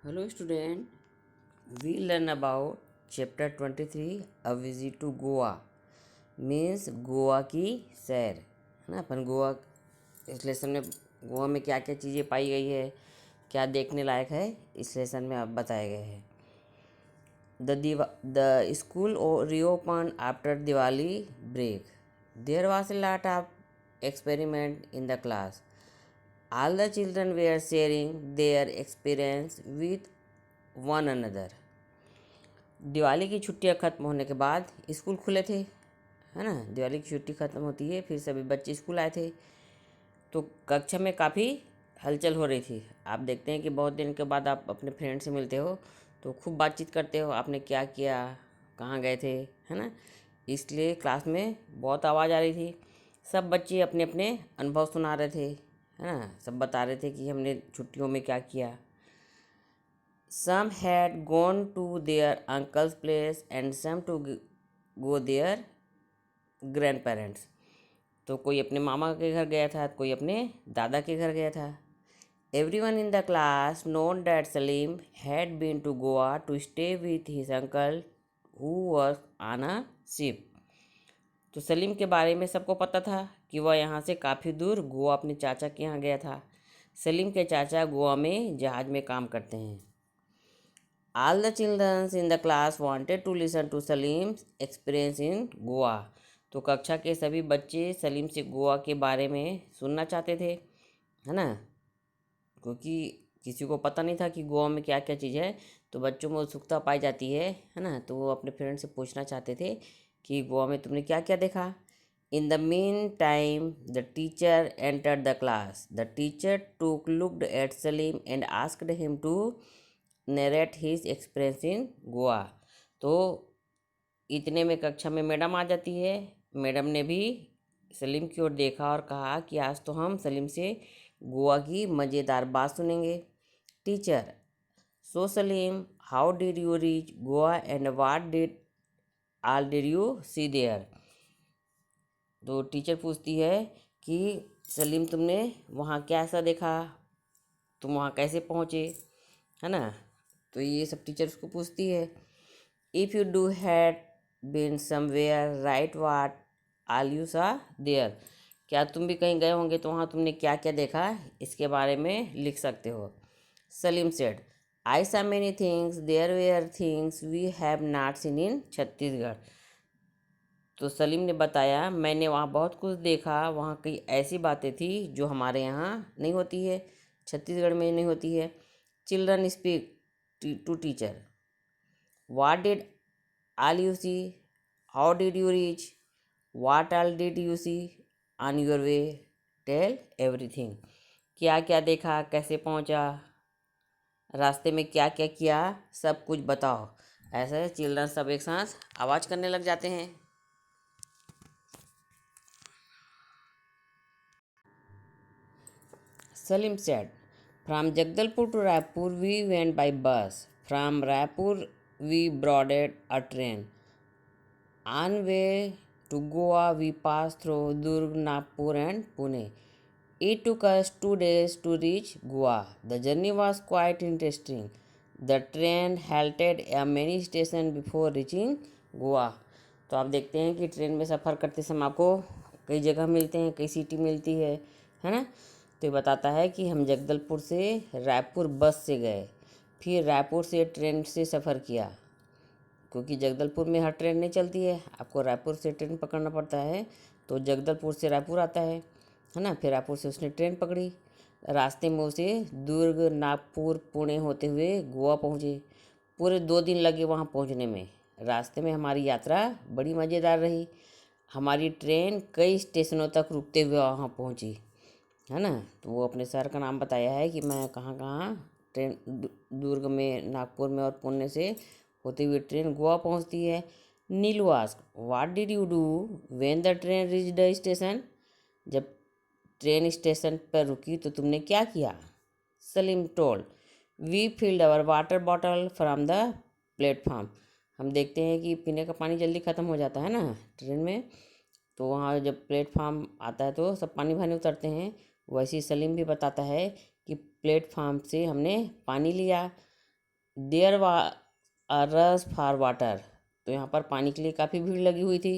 Hello student, we learn about chapter 23 A visit to Goa means Goa की सैर है ना। अपन गोवा इस लेसन में गोवा में क्या क्या चीज़ें पाई गई है, क्या देखने लायक है, इस लेसन में अब बताए गए हैं। The school reopened after Diwali break. There was a lot of experiment in the class. All the children were sharing their experience with one another. Diwali की छुट्टियां ख़त्म होने के बाद स्कूल खुले थे, है ना। दिवाली की छुट्टी ख़त्म होती है, फिर सभी बच्चे स्कूल आए थे, तो कक्षा में काफ़ी हलचल हो रही थी। आप देखते हैं कि बहुत दिन के बाद आप अपने फ्रेंड से मिलते हो तो खूब बातचीत करते हो, आपने क्या किया, कहाँ गए थे, है ना। इसलिए क्लास में बहुत आवाज़ आ रही थी। सब बच्चे अपने अपने अनुभव सुना रहे थे, है ना। सब बता रहे थे कि हमने छुट्टियों में क्या किया। Some had gone to their uncle's place and some to go their grandparents. तो कोई अपने मामा के घर गया था, कोई अपने दादा के घर गया था। Everyone in the class known that Salim had been to Goa to stay with his uncle who was on a ship. तो सलीम के बारे में सबको पता था कि वह यहाँ से काफ़ी दूर गोवा अपने चाचा के यहाँ गया था। सलीम के चाचा गोवा में जहाज़ में काम करते हैं। All the children in the class wanted to listen to Salim's experience in Goa. तो कक्षा के सभी बच्चे सलीम से गोवा के बारे में सुनना चाहते थे, है ना। क्योंकि किसी को पता नहीं था कि गोवा में क्या क्या चीज़ है, तो बच्चों में उत्सुकता पाई जाती है ना। तो वो अपने फ्रेंड से पूछना चाहते थे कि गोवा में तुमने क्या क्या देखा। In the meantime, the teacher entered the class. The teacher looked at Salim and asked him to narrate his experience in Goa. तो इतने में कक्षा में मैडम आ जाती है। मैडम ने भी सलीम की ओर देखा और कहा कि आज तो हम सलीम से गोवा की मज़ेदार बात सुनेंगे। Teacher, so Salim, how did you reach Goa and what did all did you see there. तो टीचर पूछती है कि सलीम, तुमने वहाँ क्या ऐसा देखा, तुम वहाँ कैसे पहुँचे, है ना। तो ये सब टीचर्स को पूछती है। If you do had been somewhere right what all you saw there. क्या तुम भी कहीं गए होंगे तो वहाँ तुमने क्या क्या देखा, इसके बारे में लिख सकते हो। Salim said, I saw many things, there were things we have not seen in Chhattisgarh. तो सलीम ने बताया, मैंने वहाँ बहुत कुछ देखा, वहाँ कई ऐसी बातें थी जो हमारे यहाँ नहीं होती है, छत्तीसगढ़ में नहीं होती है। Children speak to teacher, what did all you see, how did you reach, what all did you see on your way, tell everything. क्या क्या देखा, कैसे पहुँचा, रास्ते में क्या क्या किया, सब कुछ बताओ। ऐसे चिल्ड्रन सब एक साथ आवाज़ करने लग जाते हैं। Salim said, from Jagdalpur to Raipur we went by bus. From Raipur we boarded a train. On way to Goa we passed through Durg, Nagpur and Pune. It took us 2 days to reach Goa. The journey was quite interesting. The train halted at many stations before reaching Goa. तो आप देखते हैं कि train में सफ़र करते समय आपको कई जगह मिलते हैं, कई सिटी मिलती है ना। तो ये बताता है कि हम जगदलपुर से रायपुर बस से गए, फिर रायपुर से ट्रेन से सफ़र किया, क्योंकि जगदलपुर में हर ट्रेन नहीं चलती है, आपको रायपुर से ट्रेन पकड़ना पड़ता है। तो जगदलपुर से रायपुर आता है ना। फिर रायपुर से उसने ट्रेन पकड़ी, रास्ते में उसे दुर्ग, नागपुर, पुणे होते हुए गोवा पहुँचे। पूरे 2 दिन लगे वहाँ पहुँचने में। रास्ते में हमारी यात्रा बड़ी मज़ेदार रही। हमारी ट्रेन कई स्टेशनों तक रुकते हुए वहाँ पहुँची, है ना। तो वो अपने शहर का नाम बताया है कि मैं कहाँ कहाँ ट्रेन दुर्ग में, नागपुर में और पुणे से होते हुए ट्रेन गोवा पहुँचती है। Neelu asked, what did you do when the train reach the station. जब ट्रेन स्टेशन पर रुकी तो तुमने क्या किया। Salim told, we filled our water bottle from the platform. हम देखते हैं कि पीने का पानी जल्दी ख़त्म हो जाता है ना ट्रेन में, तो वहाँ जब प्लेटफार्म आता है तो सब पानी भरने उतरते हैं। वैसे ही सलीम भी बताता है कि प्लेटफार्म से हमने पानी लिया। देयर वा अ रस फॉर वाटर, तो यहाँ पर पानी के लिए काफ़ी भीड़ लगी हुई थी।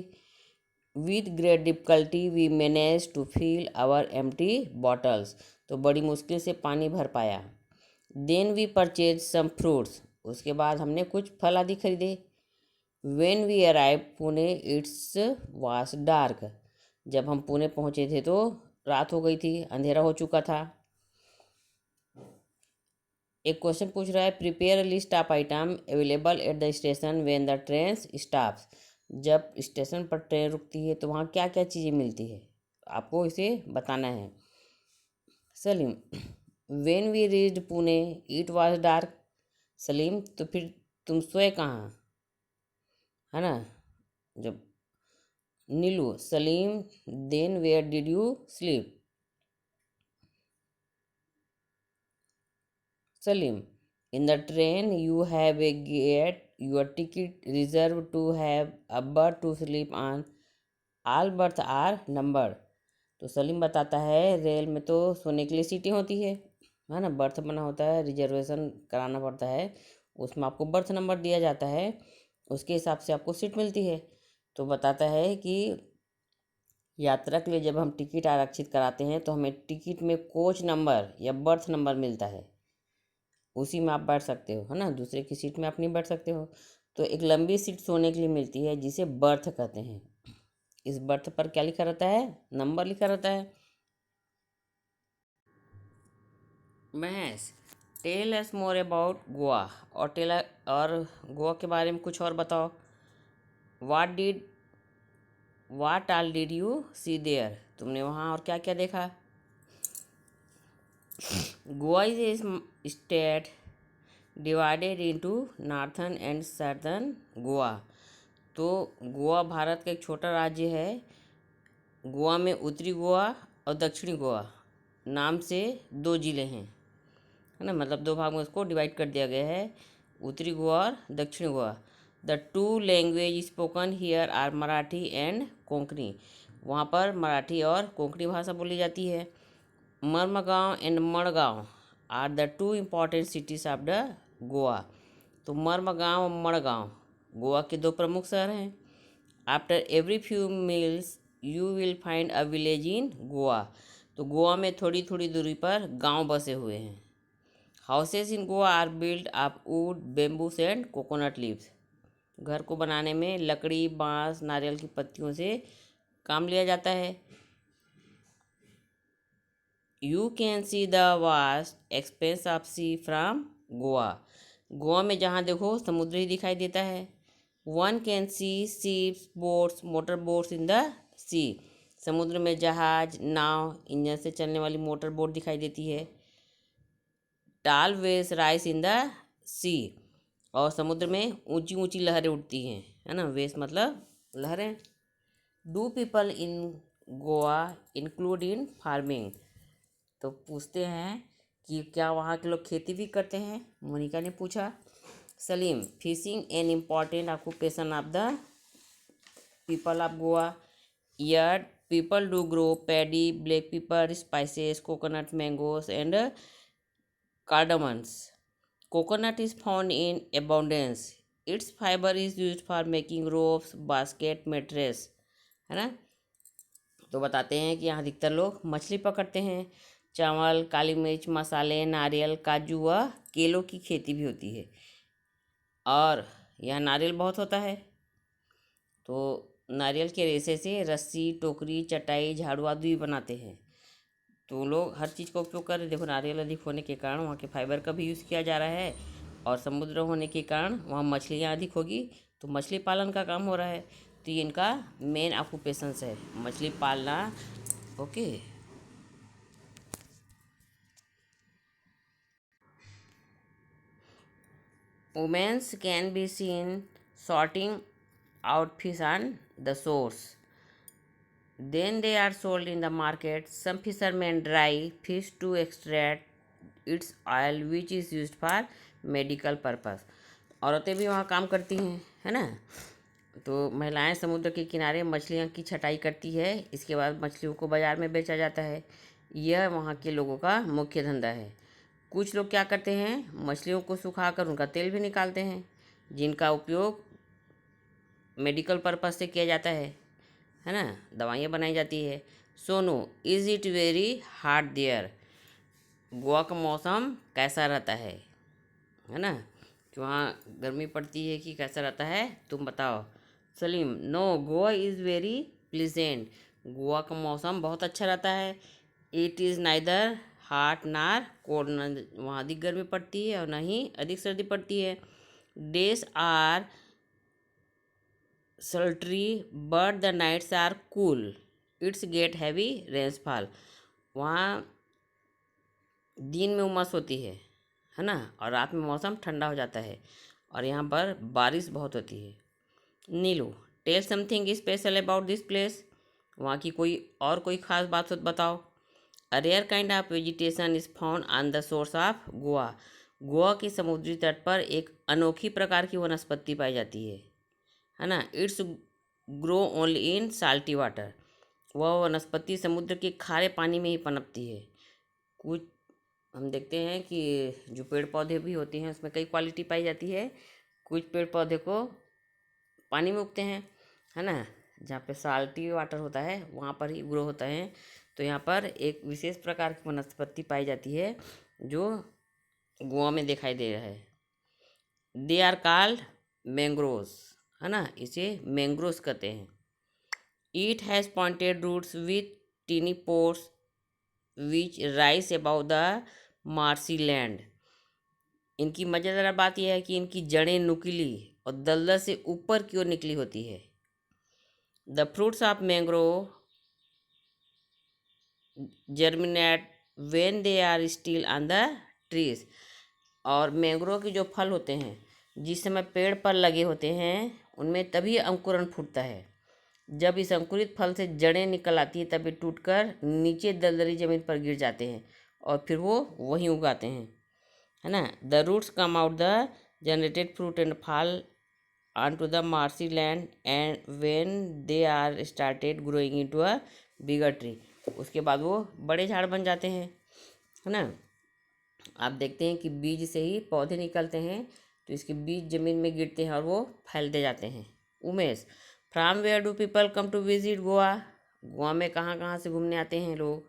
With great difficulty we manage to fill our empty bottles, तो बड़ी मुश्किल से पानी भर पाया। Then we purchase some fruits, उसके बाद हमने कुछ फल आदि खरीदे। When we arrive Pune it's was dark, जब हम पुणे पहुँचे थे तो रात हो गई थी, अंधेरा हो चुका था। एक क्वेश्चन पूछ रहा है, prepare list of item available at the station when the train stops, जब स्टेशन पर ट्रेन रुकती है तो वहाँ क्या क्या चीज़ें मिलती है, आपको इसे बताना है। Salim, when we reached Pune it was dark. Salim, तो फिर तुम सोए कहाँ, है ना। जब Neelu, Salim, then where did you sleep. Salim, in the train you have a get your ticket reserved to have a berth to sleep on. All berths are numbered. तो सलीम बताता है रेल में तो सोने के लिए सीटें होती है ना, बर्थ बना होता है, रिजर्वेशन कराना पड़ता है, उसमें आपको बर्थ नंबर दिया जाता है, उसके हिसाब से आपको सीट मिलती है। तो बताता है कि यात्रा के लिए जब हम टिकट आरक्षित कराते हैं तो हमें टिकट में कोच नंबर या बर्थ नंबर मिलता है, उसी में आप बैठ सकते हो, है ना, दूसरे की सीट में आप नहीं बैठ सकते हो। तो एक लंबी सीट सोने के लिए मिलती है जिसे बर्थ कहते हैं। इस बर्थ पर क्या लिखा रहता है, नंबर लिखा रहता है। Mahesh, tell us more about Goa, और गोवा के बारे में कुछ और बताओ। What did what all did you see there, तुमने वहाँ और क्या क्या देखा। Goa is a state divided into northern and southern Goa, तो गोवा भारत का एक छोटा राज्य है। गोवा में उत्तरी गोवा और दक्षिणी गोवा नाम से दो ज़िले हैं, है ना, मतलब दो भाग में उसको डिवाइड कर दिया गया है, उत्तरी गोवा और दक्षिणी Goa. The two language spoken here are Marathi and Konkani, वहाँ पर मराठी और कोंकणी भाषा बोली जाती है। Marmagao and Madgaon are the two important cities of the Goa, तो मरमगांव और मड़गांव गोवा के दो प्रमुख शहर हैं। After every few meals you will find a village in Goa, तो गोवा में थोड़ी थोड़ी दूरी पर गांव बसे हुए हैं। Houses in Goa are build of wood, bamboos and coconut leaves, घर को बनाने में लकड़ी, बांस, नारियल की पत्तियों से काम लिया जाता है। You can see the vast expanse of sea from Goa, Goa में जहाँ देखो समुद्र ही दिखाई देता है। One can see ships, boats, motor boats in the sea, समुद्र में जहाज, नाव, इंजन से चलने वाली मोटर बोट दिखाई देती है। टाल वेव्स राइज इन द सी, और समुद्र में ऊंची ऊंची लहरें उठती हैं, है ना, वेव्स मतलब लहरें। Do people in Goa include in farming, तो पूछते हैं कि क्या वहाँ के लोग खेती भी करते हैं, मोनिका ने पूछा। Salim, fishing an important occupation of the people of Goa, here people do grow paddy, black pepper, spices, coconut, mangoes and cardamoms. Coconut is found in abundance, its fibre is use for making ropes, basket, mattress, है ना। तो बताते हैं कि यहाँ अधिकतर लोग मछली पकड़ते हैं। चावल, काली मिर्च, मसाले, नारियल, काजू व केलों की खेती भी होती है, और यहाँ नारियल बहुत होता है, तो नारियल के रेशे से रस्सी, टोकरी, चटाई, झाड़ू आदि भी बनाते हैं। तो लोग हर चीज़ का उपयोग कर रहे हैं। देखो, नारियल अधिक होने के कारण वहाँ के फाइबर का भी यूज़ किया जा रहा है, और समुद्र होने के कारण वहाँ मछलियाँ अधिक होगी, तो मछली पालन का काम हो रहा है। तो ये इनका मेन ऑक्यूपेशंस है, मछली पालना। Okay. Women's can be seen sorting out fish on the shores. Then they are sold in the market. Some fishermen dry fish to extract its oil which is used for medical purpose. औरतें भी वहाँ काम करती हैं, है ना। तो महिलाएं समुद्र के किनारे मछलियों की छटाई करती है, इसके बाद मछलियों को बाज़ार में बेचा जाता है। यह वहाँ के लोगों का मुख्य धंधा है। कुछ लोग क्या करते हैं, मछलियों को सुखाकर उनका तेल भी निकालते हैं, जिनका उपयोग मेडिकल पर्पस से किया जाता है ना, दवाइयाँ बनाई जाती है। Sonu, is it very hot there? Goa का मौसम कैसा रहता है ना, कि वहाँ गर्मी पड़ती है कि कैसा रहता है, तुम बताओ। Salim, no, Goa is very pleasant. Goa का मौसम बहुत अच्छा रहता है। It is neither hot nor cold, न वहाँ अधिक गर्मी पड़ती है और न ही अधिक सर्दी पड़ती है। Days are sultry but the nights are cool. It's get heavy rainfall. वहाँ दिन में उमस होती है ना, और रात में मौसम ठंडा हो जाता है, और यहाँ पर बारिश बहुत होती है। Neelu, tell something special about this place. वहाँ की कोई ख़ास बात हो तो बताओ। A rare kind of vegetation is found on the source of Goa. Goa के समुद्री तट पर एक अनोखी प्रकार की वनस्पति पाई जाती है ना। It's grow only in salty water. वह वनस्पति समुद्र के खारे पानी में ही पनपती है। कुछ हम देखते हैं कि जो पेड़ पौधे भी होते हैं उसमें कई क्वालिटी पाई जाती है। कुछ पेड़ पौधे को पानी में उगते हैं, है ना, जहाँ पे साल्टी वाटर होता है वहाँ पर ही ग्रो होता है। तो यहाँ पर एक विशेष प्रकार की वनस्पति पाई जाती है जो गोवा में दिखाई दे रहा है। दे आर कॉल्ड मैंग्रोव्स, है ना, इसे मैंग्रोव्स कहते हैं। It has pointed roots with tiny pores which rise above the marshy land. इनकी मज़ेदार बात यह है कि इनकी जड़ें नुकीली और दलदल से ऊपर की ओर निकली होती है। The fruits of mangrove germinate when they are still on the trees. और मैंग्रोव के जो फल होते हैं जिस समय पेड़ पर लगे होते हैं उनमें तभी अंकुरण फूटता है। जब इस अंकुरित फल से जड़ें निकल आती हैं तब ये टूटकर नीचे दलदली जमीन पर गिर जाते हैं और फिर वो वहीं उगाते हैं, है ना। The roots come out the generated fruit and fall on to the marshy land and when they are started growing into a bigger tree. उसके बाद वो बड़े झाड़ बन जाते हैं, है ना। आप देखते हैं कि बीज से ही पौधे निकलते हैं, तो इसके बीज जमीन में गिरते हैं और वो फैलते जाते हैं। Umesh, from where do people come to visit Goa? Goa में कहाँ कहाँ से घूमने आते हैं लोग?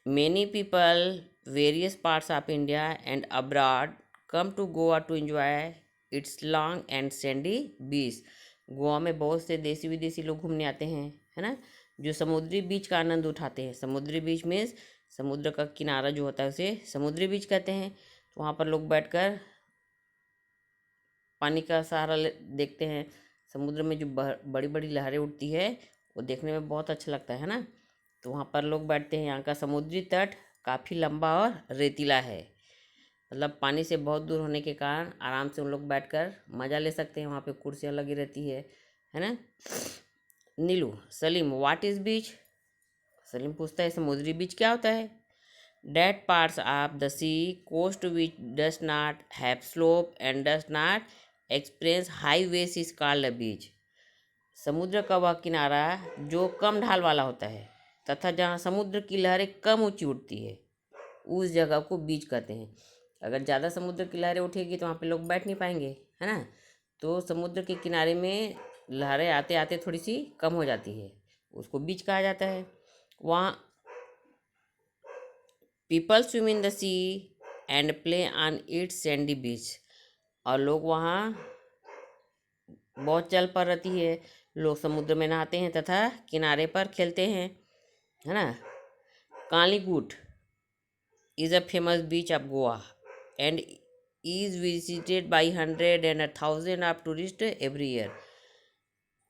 Many people various parts of India and abroad come to Goa to enjoy its long and sandy beach. Goa में बहुत से देसी विदेशी लोग घूमने आते हैं, है ना, जो समुद्री बीच का आनंद उठाते हैं। समुद्री बीच मीन्स समुद्र का किनारा जो होता है उसे समुद्री बीच कहते हैं। तो वहाँ पर लोग बैठकर पानी का सहारा देखते हैं। समुद्र में जो बड़ी बड़ी लहरें उठती है वो देखने में बहुत अच्छा लगता है ना। तो वहाँ पर लोग बैठते हैं। यहाँ का समुद्री तट काफ़ी लंबा और रेतीला है, मतलब पानी से बहुत दूर होने के कारण आराम से उन लोग बैठकर मज़ा ले सकते हैं। वहाँ पे कुर्सियाँ लगी रहती है ना। नीलू, सलीम, व्हाट इज़ बीच? सलीम पूछता है समुद्री बीच क्या होता है? That parts of the sea coast which does not have slope and does not experience high waves is called a beach. समुद्र का वह किनारा जो कम ढाल वाला होता है तथा जहाँ समुद्र की लहरें कम ऊंची उठती है उस जगह को बीच कहते हैं। अगर ज़्यादा समुद्र की लहरें उठेगी तो वहाँ पे लोग बैठ नहीं पाएंगे, है ना। तो समुद्र के किनारे में लहरें आते आते थोड़ी सी कम हो जाती है, उसको बीच कहा जाता है। वहाँ people swim in the sea and play on its sandy beach. और लोग वहाँ बहुत चल पड़ रहती है, लोग समुद्र में नहाते हैं तथा किनारे पर खेलते हैं, है ना। Calicut is a famous beach of Goa and is visited by 100 and 1000 of tourist every year.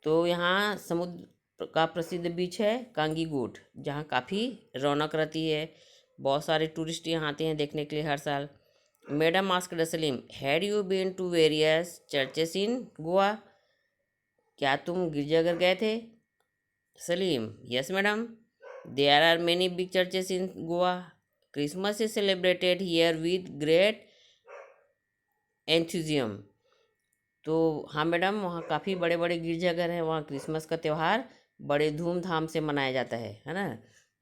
तो यहाँ समुद्र का प्रसिद्ध बीच है कांगीगूट, जहाँ काफ़ी रौनक रहती है। बहुत सारे टूरिस्ट यहाँ आते हैं देखने के लिए हर साल। Madam asked Salim, had you been to various churches in Goa? क्या तुम गिरजाघर गए थे? Salim, yes madam, there are many big churches in Goa. Christmas is celebrated here with great enthusiasm. तो हाँ मैडम, वहाँ काफ़ी बड़े बड़े गिरजाघर हैं, वहाँ क्रिसमस का त्यौहार बड़े धूमधाम से मनाया जाता है ना।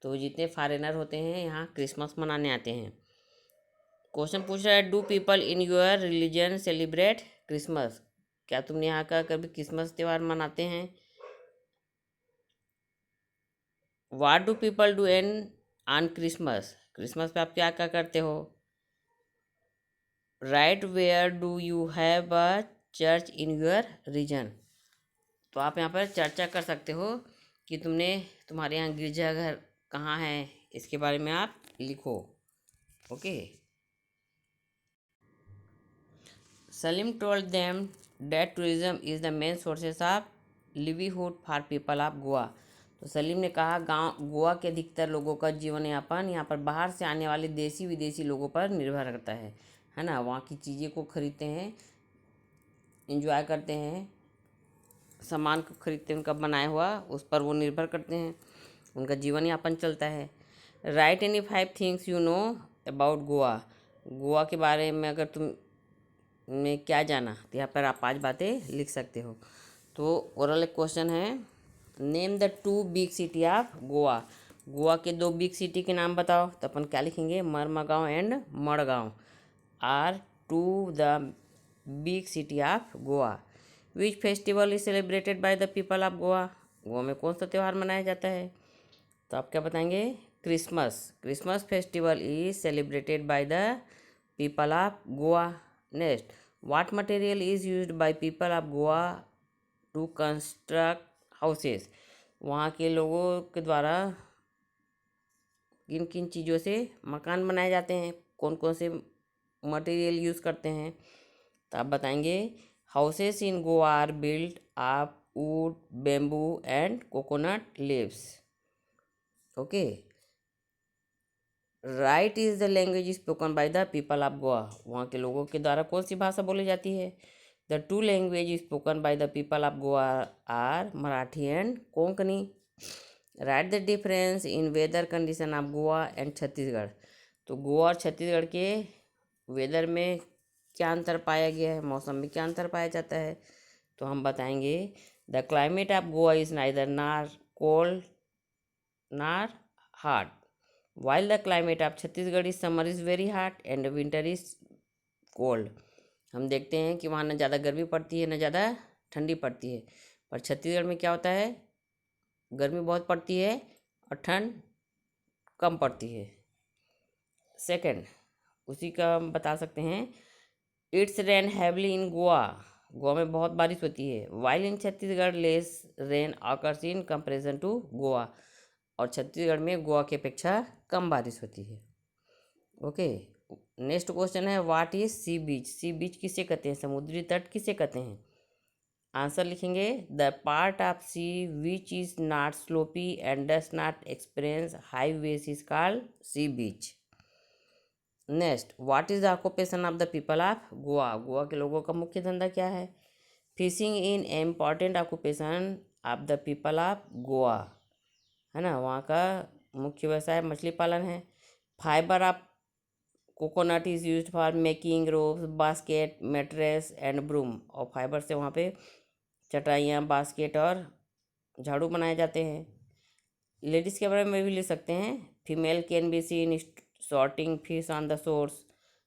तो जितने फॉरेनर होते हैं यहाँ क्रिसमस मनाने आते हैं। क्वेश्चन पूछ रहा है, do people in your religion celebrate Christmas? क्या तुमने यहाँ का कभी क्रिसमस त्यौहार मनाते हैं? What do people do and on Christmas? Christmas पे आप क्या क्या करते हो? Right where do you have a church in your region? तो आप यहाँ पर चर्चा कर सकते हो कि तुम्हारे यहाँ गिरजाघर कहाँ है, इसके बारे में आप लिखो। Okay. Salim told them that tourism is the main sources of livelihood for people of Goa. तो सलीम ने कहा गांव गोवा के अधिकतर लोगों का जीवन यापन यहाँ पर बाहर से आने वाले देसी विदेशी लोगों पर निर्भर करता है ना। वहाँ की चीज़ें को खरीदते हैं, इंजॉय करते हैं, सामान को खरीदते हैं, उनका बनाया हुआ उस पर वो निर्भर करते हैं, उनका जीवन यापन चलता है। Right any 5 things you know about Goa. Goa के बारे में अगर तुम ने क्या जाना, तो यहाँ पर आप 5 बातें लिख सकते हो। तो ओरल एक क्वेश्चन है, name the 2 big city of Goa. Goa के 2 बिग सिटी के नाम बताओ। तो अपन क्या लिखेंगे, Marmagao and Madgaon are 2 the big city of Goa. Which festival is celebrated by the people of Goa. Goa में कौन सा त्यौहार मनाया जाता है? तो आप क्या बताएंगे, Christmas. Christmas festival is celebrated by the people of Goa. Next, what material is used by people of Goa to construct houses. वहाँ के लोगों के द्वारा किन किन चीज़ों से मकान बनाए जाते हैं, कौन कौन से मटेरियल यूज़ करते हैं? तो आप बताएंगे, houses in Goa are built of wood, bamboo and coconut leaves. Okay. Right is the language spoken by the people of Goa. वहाँ के लोगों के द्वारा कौन सी भाषा बोली जाती है? The 2 language spoken by the people of Goa are Marathi and Konkani. Right the difference in weather condition of Goa and Chhattisgarh. तो गोवा और छत्तीसगढ़ के वेदर में क्या अंतर पाया गया है, मौसम में क्या अंतर पाया जाता है? तो हम बताएंगे, the climate of Goa is neither नार कोल्ड नार hot, while the climate of Chhattisgarh is summer is very hot and winter is cold. हम देखते हैं कि वहाँ न ज़्यादा गर्मी पड़ती है न ज़्यादा ठंडी पड़ती है, पर छत्तीसगढ़ में क्या होता है, गर्मी बहुत पड़ती है और ठंड कम पड़ती है। सेकंड, उसी का हम बता सकते हैं, it's rain heavily in Goa. Goa में बहुत बारिश होती है। While in Chhattisgarh less rain occurs in comparison to Goa. और छत्तीसगढ़ में गोवा की अपेक्षा कम बारिश होती है। ओके। नेक्स्ट क्वेश्चन है, व्हाट इज सी बीच। सी बीच किसे कहते हैं, समुद्री तट किसे कहते हैं? आंसर लिखेंगे, the part of sea which is not sloppy and does not experience high waves is called sea beach. Next, what is the occupation of the people of Goa. Goa के लोगों का मुख्य धंधा क्या है? Fishing in important occupation of the people of Goa, है ना। वहाँ का मुख्य व्यवसाय मछली पालन है। Fibre of coconut is used for making ropes, basket, mattress and broom. और फाइबर से वहाँ पे चटाइयाँ, बास्केट और झाड़ू बनाए जाते हैं। लेडीज़ के बारे में भी लिख सकते हैं, female can be seen sorting fish on the source,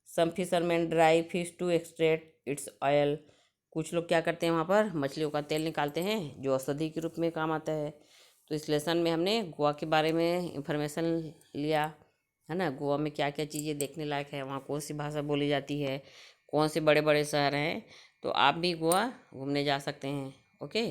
some fisherman dry fish to extract its oil. कुछ लोग क्या करते हैं, वहाँ पर मछलियों का तेल निकालते हैं जो औषधि के रूप में काम आता है। तो इस लेसन में हमने गोवा के बारे में इंफॉर्मेशन लिया, है ना। गोवा में क्या क्या चीज़ें देखने लायक है, वहाँ कौन सी भाषा बोली जाती है, कौन से बड़े बड़े शहर हैं। तो आप भी गोवा घूमने जा सकते हैं। ओके।